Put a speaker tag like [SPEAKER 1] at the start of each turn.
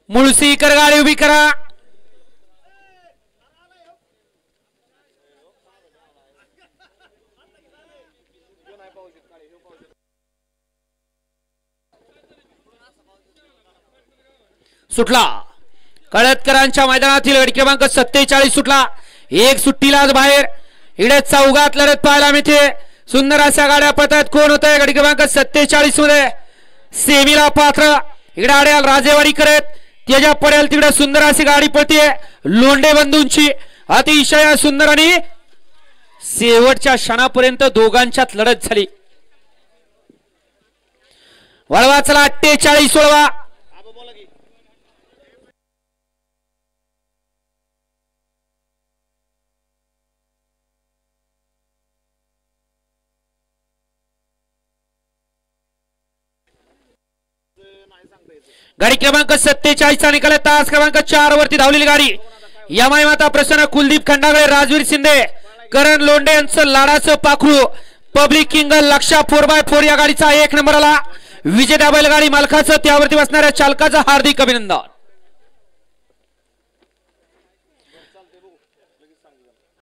[SPEAKER 1] मुळसीकर गाडी उभी करा। सुटला कळतकरांच्या मैदानातील गडी क्रमांक 47 सुटला। एक सुट्टीला बाहेर इकडे चौघात लढत पाहायला मिळते। सुंदर अशा गाड्या पळतात। कोण होतंय गडी क्रमांक 47 मध्ये सेमीला पात्र इकडे आड्याल राजेवाडी करत त्याच्या पडेल तिकडे सुंदर अशी गाडी पळते लोंढे बंधूंची। अतिशय सुंदर आणि शेवटच्या क्षणापर्यंत दोघांच्यात लढत झाली। वळवा चला 48 वळवा। गाडी क्रमांक 47 चा निकाल तास क्रमांक 4 वरती धावलेली गाडी यमाई माता प्रसन्न कुलदीप खंडागळे राजवीर शिंदे करण लोंढे यांचं लाडाचं पाखरू पब्लिक किंग लक्षा 4x4 या गाडीचा 1 नंबरला विजेत्या बैलगाडी मालकाचं त्यावरती बसणाऱ्या चालकाचं हार्दिक अभिनंदन।